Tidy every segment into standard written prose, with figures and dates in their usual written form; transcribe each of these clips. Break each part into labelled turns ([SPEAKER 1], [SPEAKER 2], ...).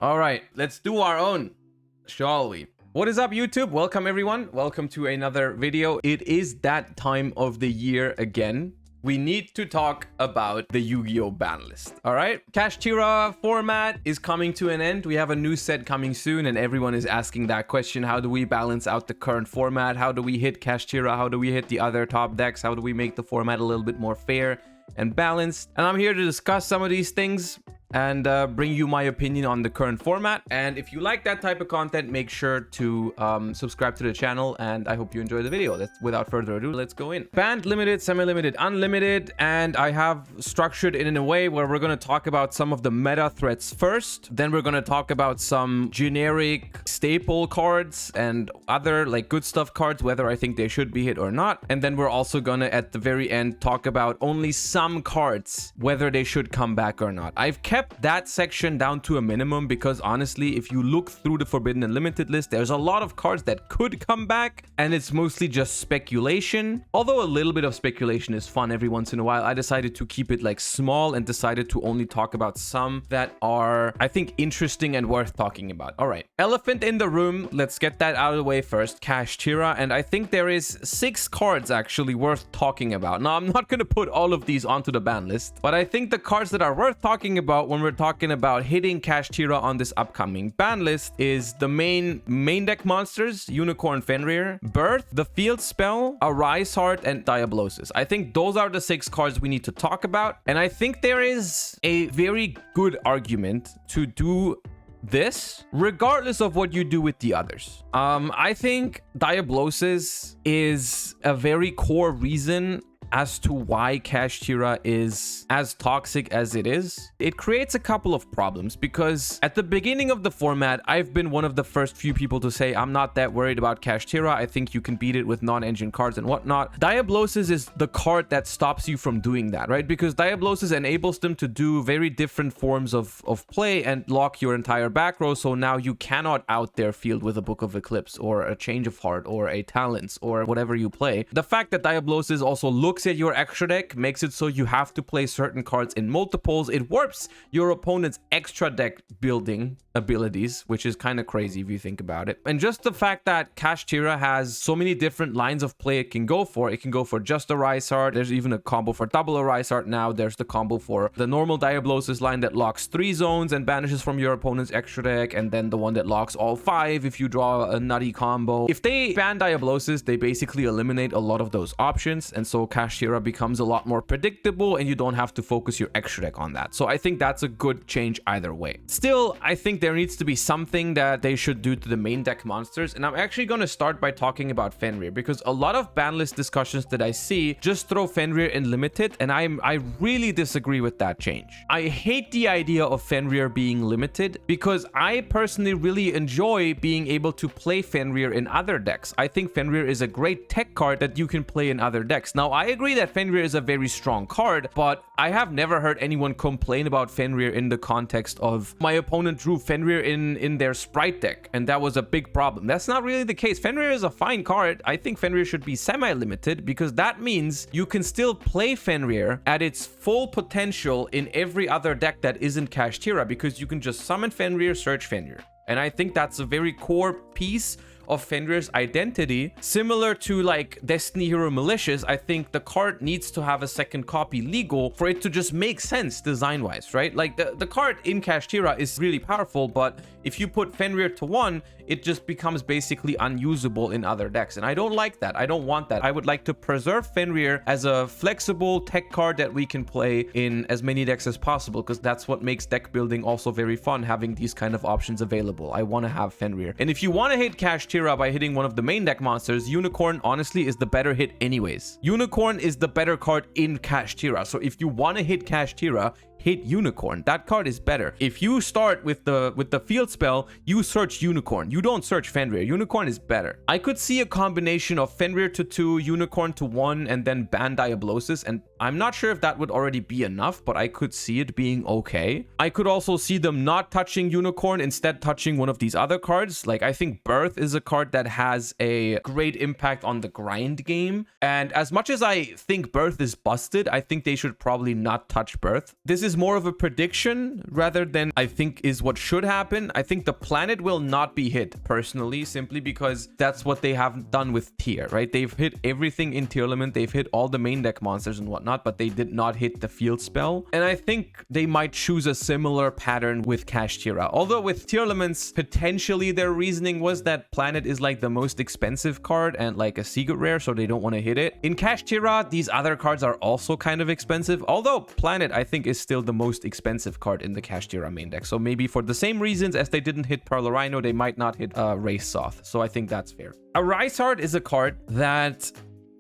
[SPEAKER 1] All right, let's do our own, shall we? What is up, YouTube? Welcome, everyone. Welcome to another video. It is that time of the year again. We need to talk about the Yu-Gi-Oh Banlist. All right, Kashtira format is coming to an end. We have a new set coming soon, and everyone is asking that question. How do we balance out the current format? How do we hit Kashtira? How do we hit the other top decks? How do we make the format a little bit more fair and balanced? And I'm here to discuss some of these things and bring you my opinion on the current format. And if you like that type of content, make sure to subscribe to the channel, and I hope you enjoy the video. Without further ado, let's go in. Banned, limited, semi-limited, unlimited, and I have structured it in a way where we're going to talk about some of the meta threats first, then we're going to talk about some generic staple cards and other like good stuff cards, whether I think they should be hit or not, and then we're also going to at the very end talk about only some cards, whether they should come back or not. I've kept that section down to a minimum because honestly, if you look through the Forbidden and Limited list, there's a lot of cards that could come back, and it's mostly just speculation. Although a little bit of speculation is fun every once in a while, I decided to keep it like small and decided to only talk about some that are, I think, interesting and worth talking about. All right, elephant in the room. Let's get that out of the way first. Kashtira, and I think there is 6 cards actually worth talking about. Now, I'm not going to put all of these onto the ban list, but I think the cards that are worth talking about when we're talking about hitting Kashtira on this upcoming ban list is the main deck monsters: Unicorn Fenrir, Birth, the Field Spell, Arise Heart, and Diablosis. I think those are the 6 cards we need to talk about, and I think there is a very good argument to do this regardless of what you do with the others. I think Diablosis is a very core reason as to why Kashtira is as toxic as it is. It creates a couple of problems because at the beginning of the format, I've been one of the first few people to say I'm not that worried about Kashtira. I think you can beat it with non-engine cards and whatnot. Diablosis is the card that stops you from doing that, right? Because Diablosis enables them to do very different forms of play and lock your entire back row, so now you cannot out their field with a Book of Eclipse or a Change of Heart or a Talents or whatever you play. The fact that Diablosis also looks at your extra deck makes it so you have to play certain cards in multiples. It warps your opponent's extra deck building abilities, which is kind of crazy if you think about it. And just the fact that Kashtira has so many different lines of play it can go for. It can go for just a Rise Heart. There's even a combo for double a Rise Heart now. There's the combo for the normal Diablosis line that locks 3 zones and banishes from your opponent's extra deck, and then the one that locks all 5 if you draw a nutty combo. If they ban Diablosis, they basically eliminate a lot of those options, and so Kashtira becomes a lot more predictable and you don't have to focus your extra deck on that. So I think that's a good change either way. Still, I think there needs to be something that they should do to the main deck monsters, and I'm actually going to start by talking about Fenrir because a lot of ban list discussions that I see just throw Fenrir in limited, and I really disagree with that change. I hate the idea of Fenrir being limited because I personally really enjoy being able to play Fenrir in other decks. I think Fenrir is a great tech card that you can play in other decks. Now, I agree that Fenrir is a very strong card, but I have never heard anyone complain about Fenrir in the context of my opponent drew Fenrir in their Sprite deck, and that was a big problem. That's not really the case. Fenrir is a fine card. I think Fenrir should be semi-limited because that means you can still play Fenrir at its full potential in every other deck that isn't Kashtira, because you can just summon Fenrir, search Fenrir. And I think that's a very core piece of Fenrir's identity. Similar to like Destiny Hero Malicious, I think the card needs to have a second copy legal for it to just make sense design wise, right? Like the card in Kashtira is really powerful, but if you put Fenrir to 1, it just becomes basically unusable in other decks, and I don't like that. I don't want that. I would like to preserve Fenrir as a flexible tech card that we can play in as many decks as possible, because that's what makes deck building also very fun, having these kind of options available. I want to have Fenrir. And if you want to hit Kashtira by hitting one of the main deck monsters, Unicorn honestly is the better hit anyways. Unicorn is the better card in Kashtira, so if you want to hit Kashtira, hit Unicorn. That card is better. If you start with the Field Spell, you search Unicorn. You don't search Fenrir. Unicorn is better. I could see a combination of Fenrir to 2, Unicorn to 1, and then ban Diablosis, and I'm not sure if that would already be enough, but I could see it being okay. I could also see them not touching Unicorn, instead touching one of these other cards. Like, I think Birth is a card that has a great impact on the grind game, and as much as I think Birth is busted, I think they should probably not touch Birth. This is is more of a prediction rather than I think is what should happen. I think the planet will not be hit personally, simply because that's what they have done with tier, right? They've hit everything in tier limit. They've hit all the main deck monsters and whatnot, but they did not hit the field spell. And I think they might choose a similar pattern with Kashtira. Although with tier elements, potentially their reasoning was that planet is like the most expensive card and like a secret rare, so they don't want to hit it. In Kashtira, these other cards are also kind of expensive, although planet I think is still the most expensive card in the Kashtira main deck. So maybe for the same reasons as they didn't hit Pearl Rhino, they might not hit Race Soth. So I think that's fair. A Rise Heart is a card that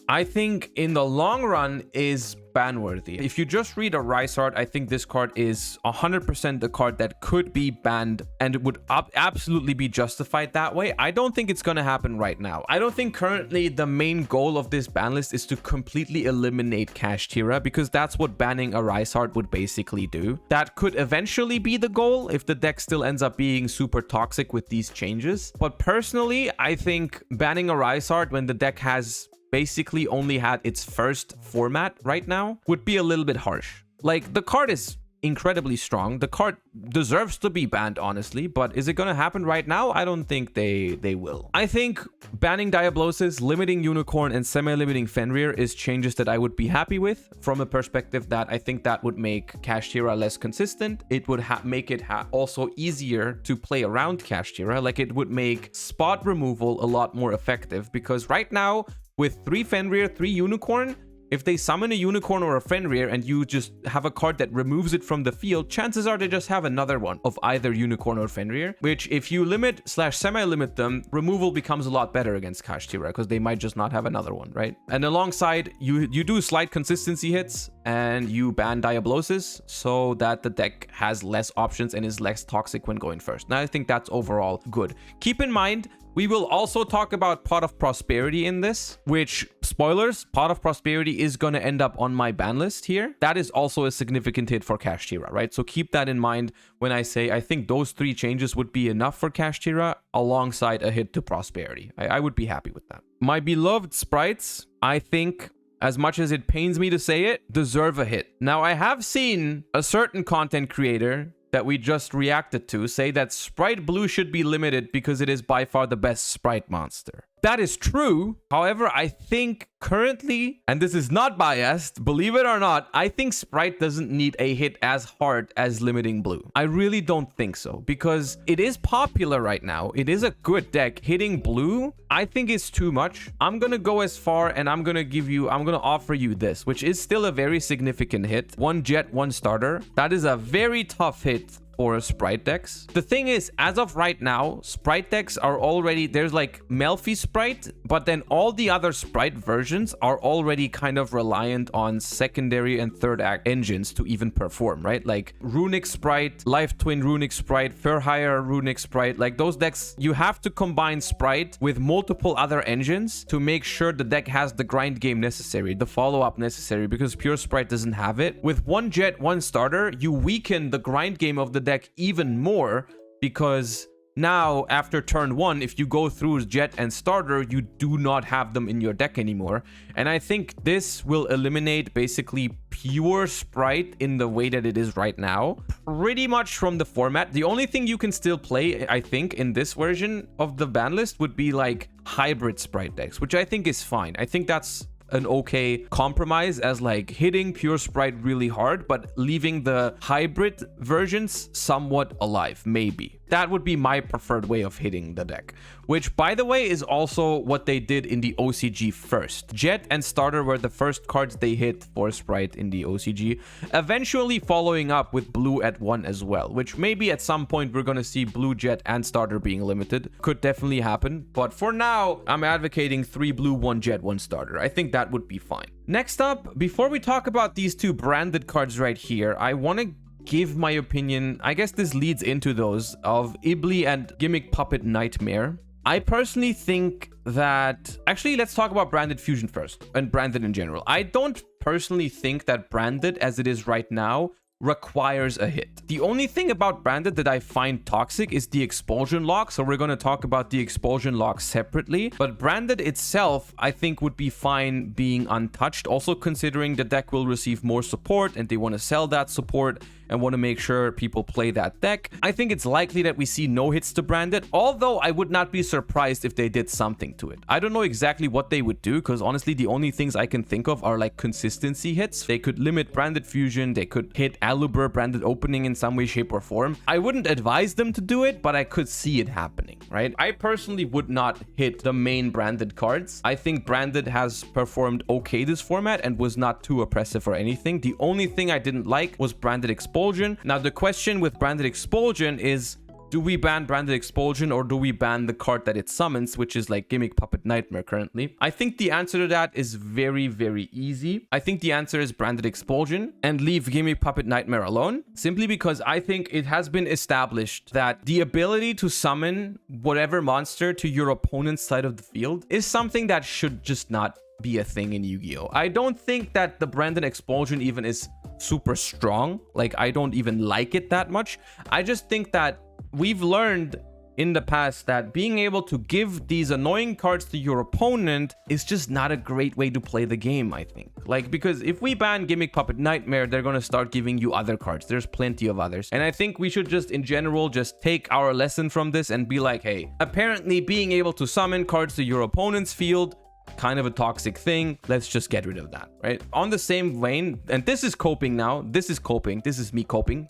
[SPEAKER 1] I think in the long run is ban-worthy. If you just read a Rise Heart, I think this card is 100% the card that could be banned and would absolutely be justified that way. I don't think it's going to happen right now. I don't think currently the main goal of this ban list is to completely eliminate Kashtira, because that's what banning a Rise Heart would basically do. That could eventually be the goal if the deck still ends up being super toxic with these changes. But personally, I think banning a Rise Heart when the deck has basically only had its first format right now would be a little bit harsh. Like, the card is incredibly strong. The card deserves to be banned, honestly, but is it going to happen right now? I don't think they will. I think banning Diablosis, limiting Unicorn, and semi-limiting Fenrir is changes that I would be happy with, from a perspective that I think that would make Kashtira less consistent. It would make it also easier to play around Kashtira. Like, it would make spot removal a lot more effective, because right now with 3 Fenrir, 3 Unicorn, if they summon a Unicorn or a Fenrir and you just have a card that removes it from the field, chances are they just have another one of either Unicorn or Fenrir, which if you limit / semi-limit them, removal becomes a lot better against Kashtira, because they might just not have another one, right? And alongside, you do slight consistency hits and you ban Diablosis so that the deck has less options and is less toxic when going first. Now, I think that's overall good. Keep in mind, we will also talk about Pot of Prosperity in this, which, spoilers, Pot of Prosperity is going to end up on my ban list here. That is also a significant hit for Kashtira, right? So keep that in mind when I say I think those 3 changes would be enough for Kashtira alongside a hit to Prosperity. I would be happy with that. My beloved Sprites, I think, as much as it pains me to say it, deserve a hit. Now, I have seen a certain content creator that we just reacted to say that Sprite Blue should be limited because it is by far the best Sprite monster. That is true. However, I think currently, and this is not biased, believe it or not, I think Sprite doesn't need a hit as hard as limiting blue. I really don't think so, because it is popular right now. It is a good deck. Hitting blue, I think is too much. I'm going to go as far and I'm going to offer you this, which is still a very significant hit. 1 jet, 1 starter. That is a very tough hit for Sprite decks. The thing is, as of right now, Sprite decks are already, there's like Melfi Sprite, but then all the other Sprite versions are already kind of reliant on secondary and third act engines to even perform, right? Like Runic Sprite, Life Twin Runic Sprite, Furhire Runic Sprite, like those decks, you have to combine Sprite with multiple other engines to make sure the deck has the grind game necessary, the follow-up necessary, because pure Sprite doesn't have it. With 1 jet, 1 starter, you weaken the grind game of the deck even more, because now after turn 1, if you go through jet and starter, you do not have them in your deck anymore. And I think this will eliminate basically pure Sprite in the way that it is right now, pretty much from the format. The only thing you can still play, I think, in this version of the ban list would be like hybrid Sprite decks, which I think is fine. I think that's an okay compromise, as like hitting pure Sprite really hard, but leaving the hybrid versions somewhat alive, maybe. That would be my preferred way of hitting the deck, which, by the way, is also what they did in the OCG first. Jet and Starter were the first cards they hit for Sprite in the OCG, eventually following up with Blue at 1 as well, which maybe at some point we're going to see Blue, Jet, and Starter being limited. Could definitely happen, but for now, I'm advocating 3 Blue, 1 Jet, 1 Starter. I think that would be fine. Next up, before we talk about these 2 branded cards right here, I want to give my opinion, I guess this leads into those, of Ibli and Gimmick Puppet Nightmare. I personally think that... Actually, let's talk about Branded Fusion first, and Branded in general. I don't personally think that Branded, as it is right now, requires a hit. The only thing about Branded that I find toxic is the Expulsion Lock, so we're going to talk about the Expulsion Lock separately. But Branded itself, I think, would be fine being untouched, also considering the deck will receive more support and they want to sell that support. and want to make sure people play that deck. I think it's likely that we see no hits to Branded, although I would not be surprised if they did something to it. I don't know exactly what they would do, because honestly, the only things I can think of are like consistency hits. They could limit Branded Fusion, they could hit Aluber Branded Opening in some way, shape, or form. I wouldn't advise them to do it, but I could see it happening, right? I personally would not hit the main Branded cards. I think Branded has performed okay this format and was not too oppressive or anything. The only thing I didn't like was Branded Expulsion. Now, the question with Branded Expulsion is, do we ban Branded Expulsion or do we ban the card that it summons, which is like Gimmick Puppet Nightmare currently? I think the answer to that is very, very easy. I think the answer is Branded Expulsion and leave Gimmick Puppet Nightmare alone, simply because I think it has been established that the ability to summon whatever monster to your opponent's side of the field is something that should just not be a thing in Yu-Gi-Oh! I don't think that the Branded Expulsion even is super strong. Like, I don't even like it that much. I just think that we've learned in the past that being able to give these annoying cards to your opponent is just not a great way to play the game, I think. Like, because if we ban Gimmick Puppet Nightmare, they're going to start giving you other cards. There's plenty of others. And I think we should just, in general, just take our lesson from this and be like, hey, apparently being able to summon cards to your opponent's field, kind of a toxic thing. Let's just get rid of that, right? On the same vein, and this is coping now. This is coping. This is me coping.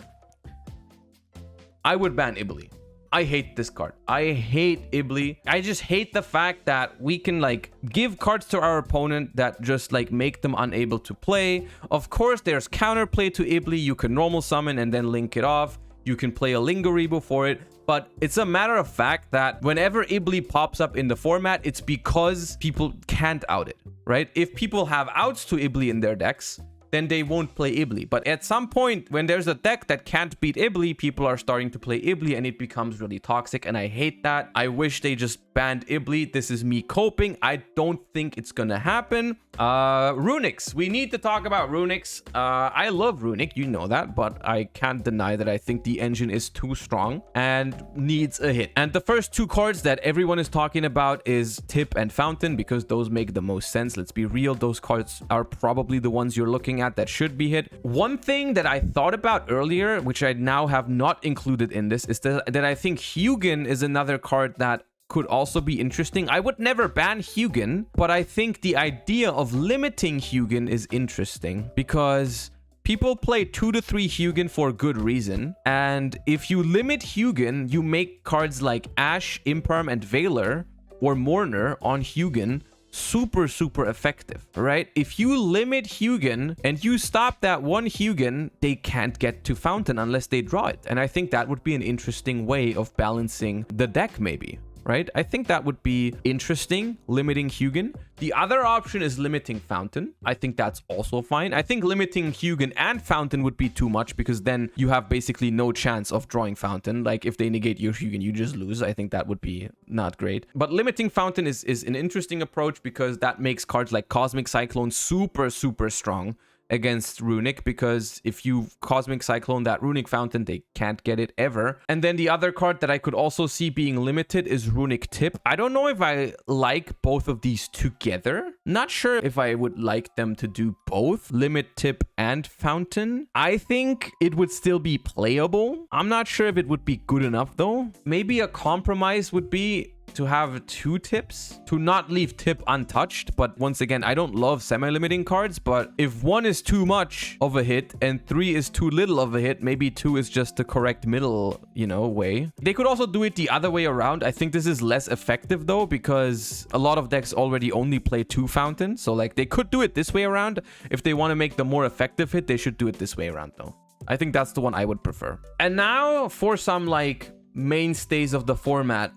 [SPEAKER 1] I would ban Ibli. I hate this card. I hate Ibli. I just hate the fact that we can like give cards to our opponent that just like make them unable to play. Of course, there's counterplay to Ibli. You can normal summon and then link it off. You can play a Lingori before it. But it's a matter of fact that whenever Ibli pops up in the format, it's because people can't out it, right? If people have outs to Ibli in their decks, then they won't play Ibli. But at some point, when there's a deck that can't beat Ibli, people are starting to play Ibli and it becomes really toxic. And I hate that. I wish they just banned Ibli. This is me coping. I don't think it's gonna happen. Runics. We need to talk about Runics. I love Runic, you know that, but I can't deny that I think the engine is too strong and needs a hit. And the first two cards that everyone is talking about is Tip and Fountain, because those make the most sense. Let's be real. Those cards are probably the ones you're looking at that should be hit. One thing that I thought about earlier, which I now have not included in this, is that I think Hugin is another card that could also be interesting. I would never ban Hugin, but I think the idea of limiting Hugin is interesting because people play 2 to 3 Hugin for good reason. And if you limit Hugin, you make cards like Ash, Imperm, and Veiler or Mourner on Hugin super effective, right? If you limit Hugin and you stop that one Hugin, they can't get to Fountain unless they draw it. And I think that would be an interesting way of balancing the deck, maybe, right? I think that would be interesting, limiting Hugin. The other option is limiting Fountain. I think that's also fine. I think limiting Hugin and Fountain would be too much because then you have basically no chance of drawing Fountain. Like if they negate your Hugin, you just lose. I think that would be not great. But limiting Fountain is an interesting approach because that makes cards like Cosmic Cyclone super strong against Runic, because if you Cosmic Cyclone that Runic Fountain, they can't get it ever. And then the other card that I could also see being limited is Runic Tip. I don't know if I like both of these together. Not sure if I would like them to do both, Limit Tip and Fountain. I think it would still be playable. I'm not sure if it would be good enough though. Maybe a compromise would be to have 2 tips, to not leave Tip untouched. But once again, I don't love semi-limiting cards, but if 1 is too much of a hit and 3 is too little of a hit, maybe 2 is just the correct middle, you know, way. They could also do it the other way around. I think this is less effective though, because a lot of decks already only play 2 Fountains. So like they could do it this way around. If they want to make the more effective hit, they should do it this way around though. I think that's the one I would prefer. And now for some like mainstays of the format,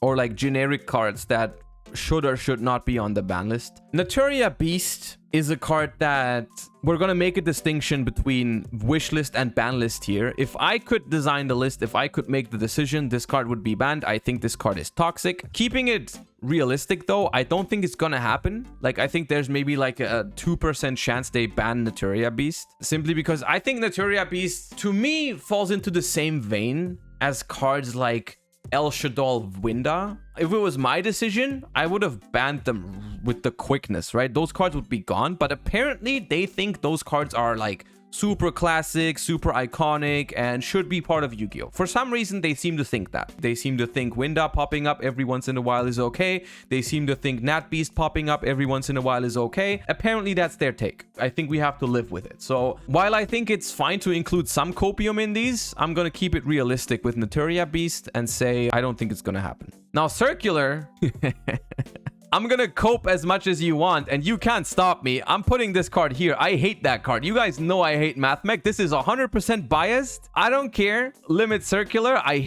[SPEAKER 1] or like generic cards that should or should not be on the ban list. Naturia Beast is a card that we're going to make a distinction between wishlist and ban list here. If I could design the list, if I could make the decision, this card would be banned. I think this card is toxic. Keeping it realistic though, I don't think it's gonna happen. Like I think there's maybe like a 2% chance they ban Naturia Beast, simply because I think Naturia Beast to me falls into the same vein as cards like El Shaddoll Winda. If it was my decision, I would have banned them with the quickness, right? Those cards would be gone, but apparently they think those cards are like super classic, super iconic, and should be part of Yu-Gi-Oh. For some reason, they seem to think that. They seem to think Winda popping up every once in a while is okay. They seem to think Nat Beast popping up every once in a while is okay. Apparently, that's their take. I think we have to live with it. So while I think it's fine to include some copium in these, I'm going to keep it realistic with Naturia Beast and say I don't think it's going to happen. Now, Circular... I'm gonna cope as much as you want, and you can't stop me. I'm putting this card here. I hate that card. You guys know I hate Mathmech. This is 100% biased. I don't care. Limit Circular. I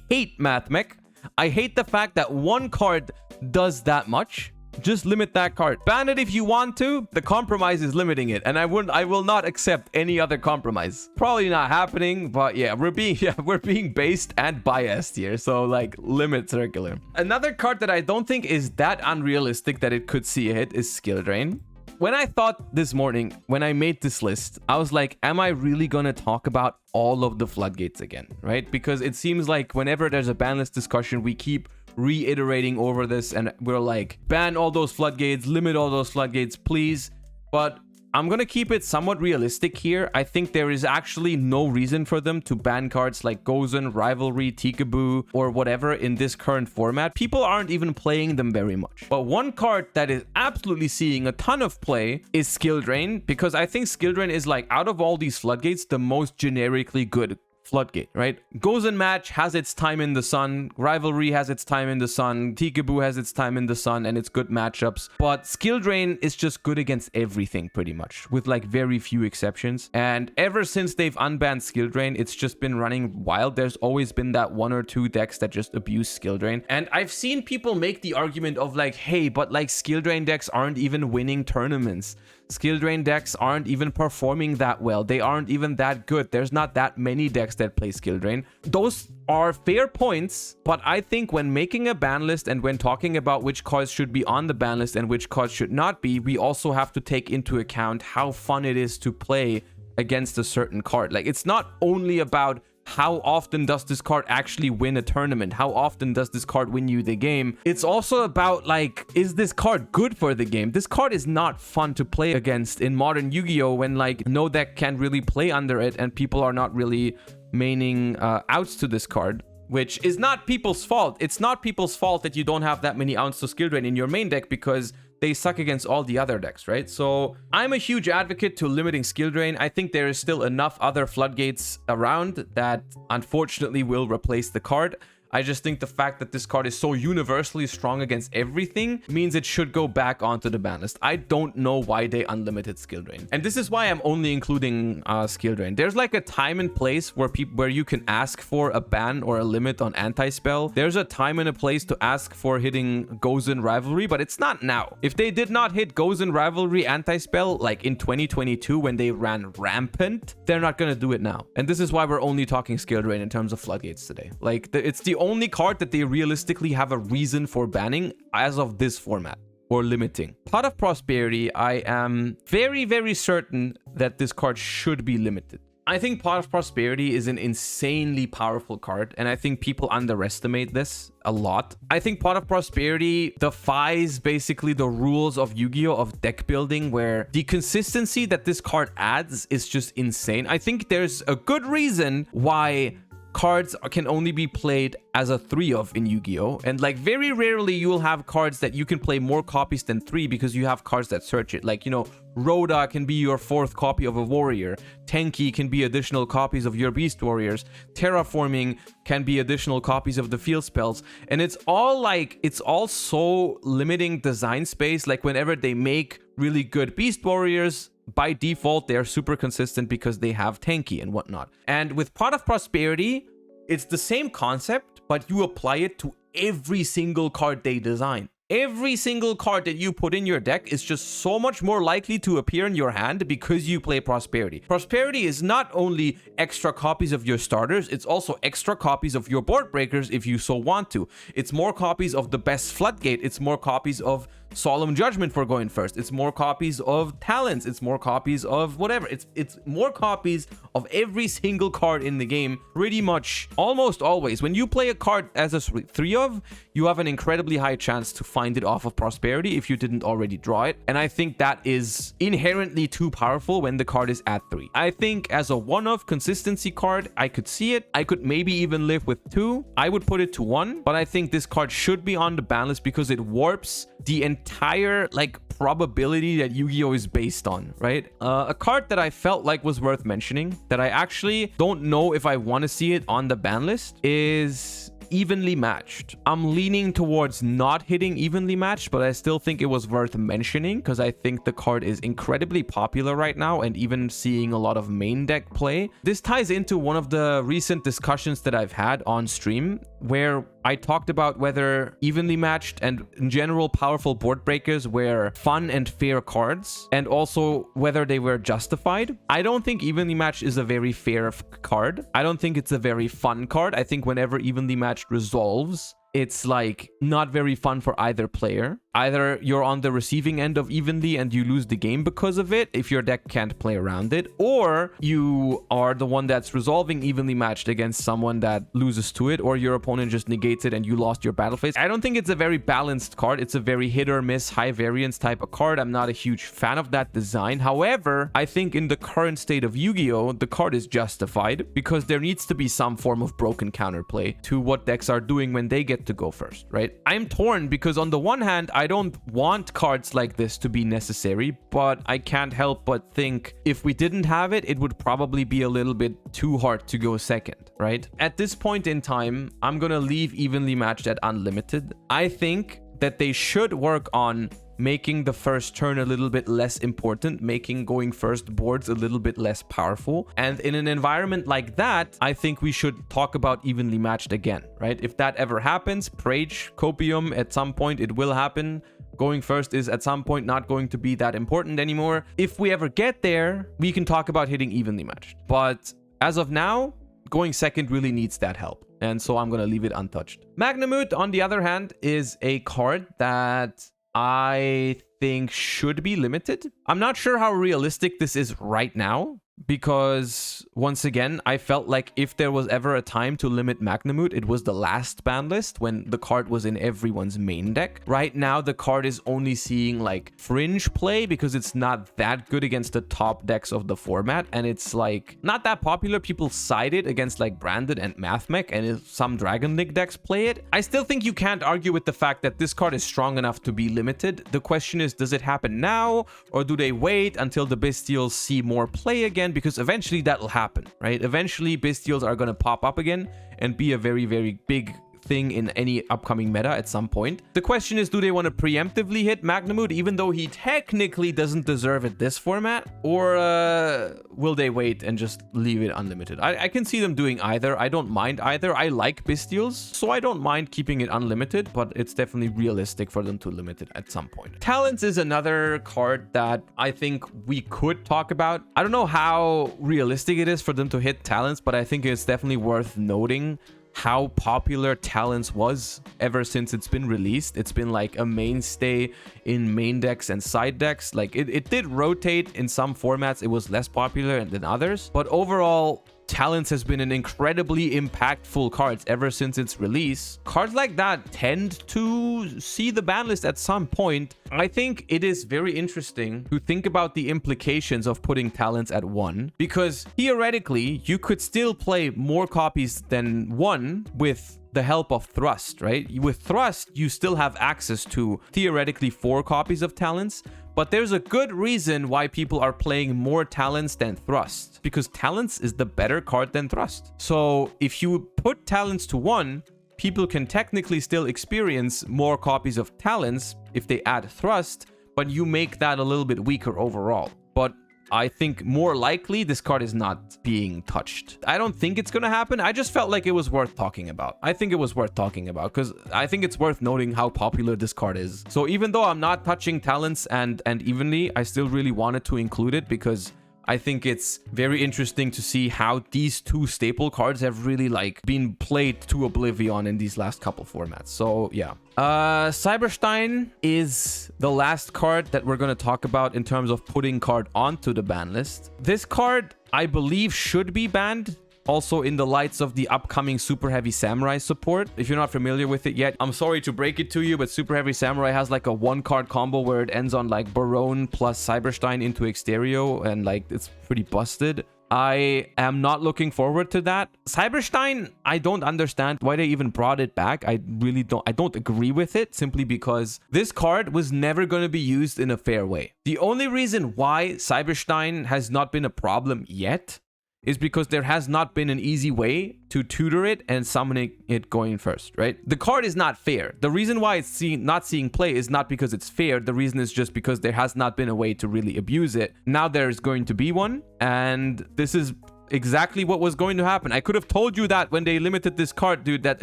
[SPEAKER 1] hate Mathmech. I hate the fact that one card does that much. Just limit that card. Ban it if you want to. The compromise is limiting it, and I will not accept any other compromise. Probably not happening, but yeah, we're being based and biased here. So like, limit Circular. Another card that I don't think is that unrealistic that it could see a hit is Skill Drain. When I thought this morning, when I made this list, I was like, am I really gonna talk about all of the floodgates again, right? Because it seems like whenever there's a ban list discussion, we keep reiterating over this and we're like, ban all those floodgates, limit all those floodgates, please. But I'm gonna keep it somewhat realistic here. I think there is actually no reason for them to ban cards like Gozen, Rivalry, Tikaboo, or whatever in this current format. People aren't even playing them very much. But one card that is absolutely seeing a ton of play is Skill Drain, because I think Skill Drain is, like, out of all these floodgates, the most generically good floodgate, right? Gozen Match has its time in the sun, Rivalry has its time in the sun, Tikaboo has its time in the sun, and it's good matchups. But Skill Drain is just good against everything pretty much, with like very few exceptions. And ever since they've unbanned Skill Drain, it's just been running wild. There's always been that one or two decks that just abuse Skill Drain. And I've seen people make the argument of like, hey, but like Skill Drain decks aren't even winning tournaments. Skill Drain decks aren't even performing that well. They aren't even that good. There's not that many decks that play Skill Drain. Those are fair points, but I think when making a ban list and when talking about which cards should be on the ban list and which cards should not be, we also have to take into account how fun it is to play against a certain card. Like, it's not only about how often does this card actually win a tournament? How often does this card win you the game? It's also about, like, is this card good for the game? This card is not fun to play against in modern Yu-Gi-Oh! When, like, no deck can really play under it and people are not really maining outs to this card, which is not people's fault. It's not people's fault that you don't have that many outs to Skill Drain in your main deck because they suck against all the other decks, right? So I'm a huge advocate to limiting Skill Drain. I think there is still enough other floodgates around that unfortunately will replace the card. I just think the fact that this card is so universally strong against everything means it should go back onto the ban list. I don't know why they unlimited Skill Drain. And this is why I'm only including Skill Drain. There's like a time and place where you can ask for a ban or a limit on anti-spell. There's a time and a place to ask for hitting Gozen Rivalry, but it's not now. If they did not hit Gozen Rivalry anti-spell like in 2022 when they ran rampant, they're not gonna do it now. And this is why we're only talking Skill Drain in terms of floodgates today. Like, it's the only card that they realistically have a reason for banning as of this format or limiting. Pot of Prosperity, I am very, very certain that this card should be limited. I think Pot of Prosperity is an insanely powerful card, and I think people underestimate this a lot. I think Pot of Prosperity defies basically the rules of Yu-Gi-Oh! Of deck building, where the consistency that this card adds is just insane. I think there's a good reason why cards can only be played as a 3-of in Yu-Gi-Oh! And like very rarely you will have cards that you can play more copies than 3 because you have cards that search it. Like, you know, Rhoda can be your 4th copy of a warrior. Tenki can be additional copies of your beast warriors. Terraforming can be additional copies of the field spells. And it's all so limiting design space. Like, whenever they make really good beast warriors, by default, they're super consistent because they have Tenki and whatnot. And with Pot of Prosperity, it's the same concept, but you apply it to every single card they design. Every single card that you put in your deck is just so much more likely to appear in your hand because you play Prosperity. Prosperity is not only extra copies of your starters, it's also extra copies of your board breakers if you so want to. It's more copies of the best Floodgate. It's more copies of Solemn Judgment for going first. It's more copies of Talents. It's more copies of whatever. It's more copies of every single card in the game, pretty much almost always. When you play a card as a 3-of, you have an incredibly high chance to find find it off of Prosperity if you didn't already draw it. And I think that is inherently too powerful when the card is at 3. I think as a one-off consistency card, I could see it. I could maybe even live with 2. I would put it to 1, but I think this card should be on the ban list because it warps the entire like probability that Yu-Gi-Oh is based on, right? A card that I felt like was worth mentioning that I actually don't know if I want to see it on the ban list is Evenly Matched. I'm leaning towards not hitting Evenly Matched, but I still think it was worth mentioning because I think the card is incredibly popular right now and even seeing a lot of main deck play. This ties into one of the recent discussions that I've had on stream where I talked about whether Evenly Matched and in general powerful board breakers were fun and fair cards and also whether they were justified. I don't think Evenly Matched is a very fair card. I don't think it's a very fun card. I think whenever Evenly Matched resolves, it's like not very fun for either player. Either you're on the receiving end of evenly and you lose the game because of it if your deck can't play around it, or you are the one that's resolving Evenly Matched against someone that loses to it, or your opponent just negates it and you lost your battle phase. I don't think it's a very balanced card. It's a very hit or miss, high variance type of card. I'm not a huge fan of that design. However, I think in the current state of Yu-Gi-Oh, the card is justified because there needs to be some form of broken counterplay to what decks are doing when they get to go first, right? I'm torn because on the one hand, I don't want cards like this to be necessary, but I can't help but think if we didn't have it, it would probably be a little bit too hard to go second, right? At this point in time, I'm gonna leave Evenly Matched at unlimited. I think that they should work on making the first turn a little bit less important, making going first boards a little bit less powerful. And in an environment like that, I think we should talk about Evenly Matched again, right? If that ever happens, Prage, Copium, at some point it will happen. Going first is at some point not going to be that important anymore. If we ever get there, we can talk about hitting Evenly Matched. But as of now, going second really needs that help. And so I'm going to leave it untouched. Magnamut, on the other hand, is a card that I think should be limited. I'm not sure how realistic this is right now because once again, I felt like if there was ever a time to limit Magnamut, it was the last ban list when the card was in everyone's main deck. Right now, the card is only seeing like fringe play because it's not that good against the top decks of the format. And it's like not that popular. People side it against like Branded and Mathmech, and if some Dragon League decks play it. I still think you can't argue with the fact that this card is strong enough to be limited. The question is, does it happen now or do they wait until the Bestials see more play again? Because eventually that will happen, right? Eventually Bestials are going to pop up again and be a very, very big thing in any upcoming meta at some point. The question is, do they want to preemptively hit Magnamut even though he technically doesn't deserve it this format, or will they wait and just leave it unlimited? I can see them doing either. I don't mind either. I like Bestials, so I don't mind keeping it unlimited, but it's definitely realistic for them to limit it at some point. Talents is another card that I think we could talk about. I don't know how realistic it is for them to hit Talents, but I think it's definitely worth noting how popular Talents was ever since it's been released. It's been like a mainstay in main decks and side decks. Like it did rotate in some formats. It was less popular than others, but overall Talents has been an incredibly impactful card ever since its release. Cards like that tend to see the ban list at some point. I think it is very interesting to think about the implications of putting Talents at 1, because theoretically you could still play more copies than 1 with the help of Thrust, right? With Thrust, you still have access to theoretically 4 copies of Talents, but there's a good reason why people are playing more Talents than Thrust, because Talents is the better card than Thrust. So if you put Talents to 1, people can technically still experience more copies of Talents if they add Thrust, but you make that a little bit weaker overall. But I think more likely this card is not being touched. I don't think it's going to happen. I just felt like it was worth talking about. I think it was worth talking about because I think it's worth noting how popular this card is. So even though I'm not touching Talents and Evenly, I still really wanted to include it because I think it's very interesting to see how these two staple cards have really like been played to oblivion in these last couple formats. So yeah. Cyber-Stein is the last card that we're going to talk about in terms of putting card onto the ban list. This card, I believe, should be banned Also in the lights of the upcoming Super Heavy Samurai support. If you're not familiar with it yet, I'm sorry to break it to you, but Super Heavy Samurai has like a 1-card combo where it ends on like Barone plus Cyber-Stein into Exterio, and like it's pretty busted. I am not looking forward to that. Cyber-Stein, I don't understand why they even brought it back. I don't agree with it, simply because this card was never going to be used in a fair way. The only reason why Cyber-Stein has not been a problem yet is because there has not been an easy way to tutor it and summoning it going first, right? The card is not fair. The reason why it's not seeing play is not because it's fair. The reason is just because there has not been a way to really abuse it. Now there's going to be one, and this is exactly what was going to happen. I could have told you that when they limited this card, dude, that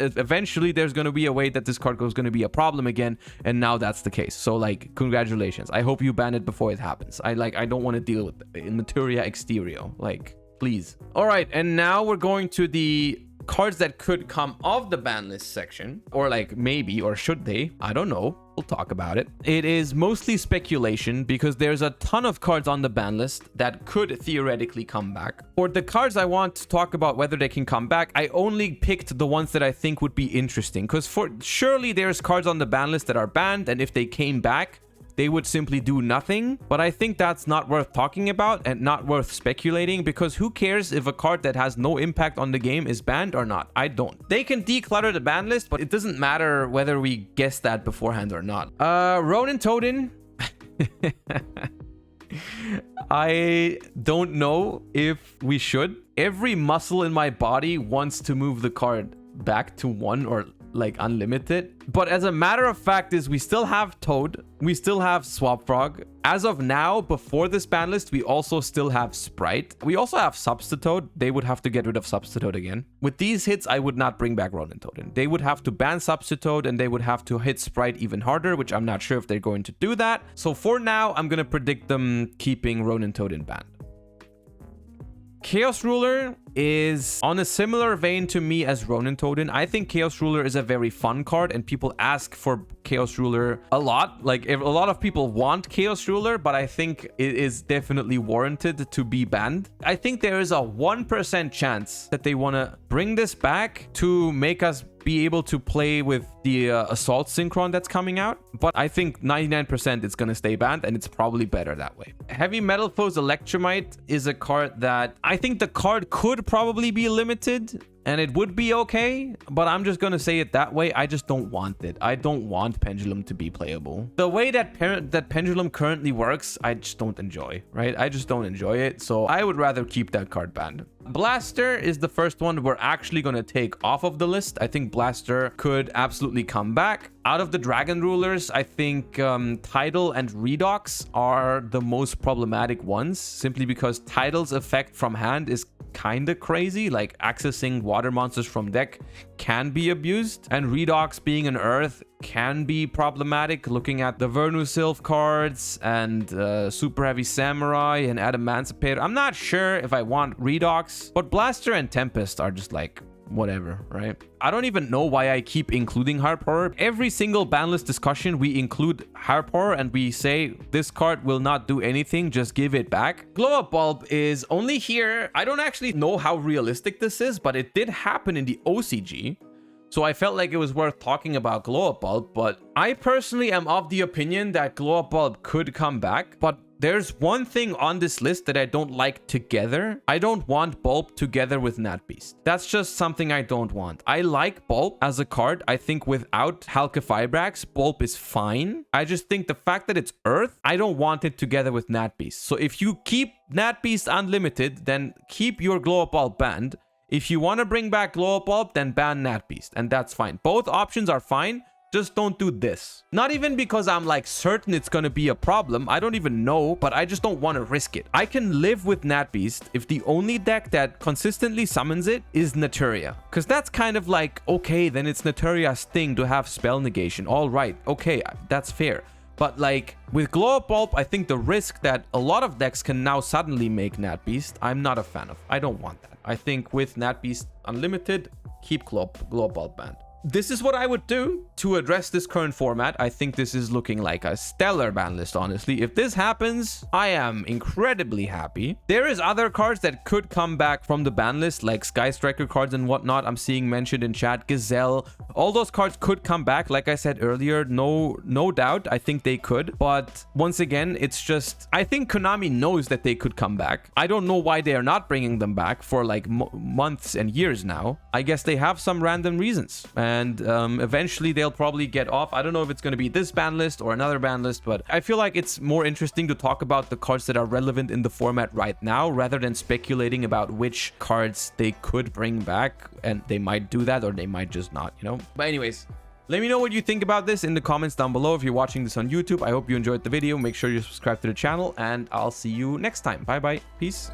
[SPEAKER 1] eventually there's going to be a way that this card was going to be a problem again, and now that's the case. So like, congratulations. I hope you ban it before it happens. I don't want to deal with it in Materia Exterio, like, please. All right, and now we're going to the cards that could come off the ban list section, or like maybe, or should they? I don't know. We'll talk about it. It is mostly speculation because there's a ton of cards on the ban list that could theoretically come back. For the cards I want to talk about whether they can come back, I only picked the ones that I think would be interesting, because surely there's cards on the ban list that are banned, and if they came back, they would simply do nothing. But I think that's not worth talking about and not worth speculating, because who cares if a card that has no impact on the game is banned or not? I don't. They can declutter the ban list, but it doesn't matter whether we guess that beforehand or not. Ronin Toadin. I don't know if we should. Every muscle in my body wants to move the card back to 1 or like unlimited, but as a matter of fact is we still have Toad, we still have Swap Frog. As of now, before this ban list, we also still have Sprite. We also have Substitute. They would have to get rid of Substitute again. With these hits, I would not bring back Ronin Toadin. They would have to ban Substitute, and they would have to hit Sprite even harder, which I'm not sure if they're going to do that. So for now, I'm gonna predict them keeping Ronin Toadin banned. Chaos Ruler is on a similar vein to me as Ronin Toadin. I think Chaos Ruler is a very fun card, and people ask for Chaos Ruler a lot. Like, a lot of people want Chaos Ruler, but I think it is definitely warranted to be banned. I think there is a 1% chance that they want to bring this back to make us be able to play with the Assault Synchron that's coming out, but I think 99% it's gonna stay banned, and it's probably better that way. Heavy Metal Foes Electromite is a card that I think the card could probably be limited, and it would be okay, but I'm just gonna say it that way. I just don't want it. I don't want Pendulum to be playable. The way that Pendulum currently works, I just don't enjoy, right? I just don't enjoy it, so I would rather keep that card banned. Blaster is the first one we're actually gonna take off of the list. I think Blaster could absolutely come back. Out of the Dragon Rulers, I think Tidal and Redox are the most problematic ones, simply because Tidal's effect from hand is kind of crazy. Like, accessing water monsters from deck can be abused, and Redox being an earth can be problematic. Looking at the Vernusylph cards and Super Heavy Samurai and Adamancipator, I'm not sure if I want Redox, but Blaster and Tempest are just like whatever, right? I don't even know why I keep including Harp Horror. Every single ban list discussion, we include Harp Horror and we say this card will not do anything, just give it back. Glow Up Bulb is only here. I don't actually know how realistic this is, but it did happen in the OCG. So I felt like it was worth talking about Glow Up Bulb, but I personally am of the opinion that Glow Up Bulb could come back, but there's one thing on this list that I don't like together. I don't want Bulb together with Nat Beast. That's just something I don't want. I like Bulb as a card. I think without Halqifibrax, Bulb is fine. I just think the fact that it's Earth, I don't want it together with Nat Beast. So if you keep Nat Beast unlimited, then keep your Glow Up Bulb banned. If you want to bring back Glow Up Bulb, then ban Nat Beast, and that's fine. Both options are fine. Just don't do this. Not even because I'm like certain it's gonna be a problem. I don't even know, but I just don't want to risk it. I can live with Nat Beast if the only deck that consistently summons it is Naturia. Because that's kind of like, okay, then it's Naturia's thing to have spell negation. All right, okay, that's fair. But like with Glow Up Bulb, I think the risk that a lot of decks can now suddenly make Nat Beast, I'm not a fan of. I don't want that. I think with Nat Beast Unlimited, keep Glow Up Bulb banned. This is what I would do. to address this current format, I think this is looking like a stellar ban list, honestly. If this happens, I am incredibly happy. There is other cards that could come back from the ban list, like Sky Striker cards and whatnot. I'm seeing mentioned in chat. Gazelle, all those cards could come back. Like I said earlier, no doubt, I think they could. But once again, it's just, I think Konami knows that they could come back. I don't know why they are not bringing them back for like months and years now. I guess they have some random reasons, and eventually they'll probably get off. I don't know if it's going to be this ban list or another ban list, but I feel like it's more interesting to talk about the cards that are relevant in the format right now rather than speculating about which cards they could bring back, and they might do that or they might just not, you know. But anyways, let me know what you think about this in the comments down below. If you're watching this on YouTube, I hope you enjoyed the video. Make sure you subscribe to the channel, and I'll see you next time. Bye bye. Peace.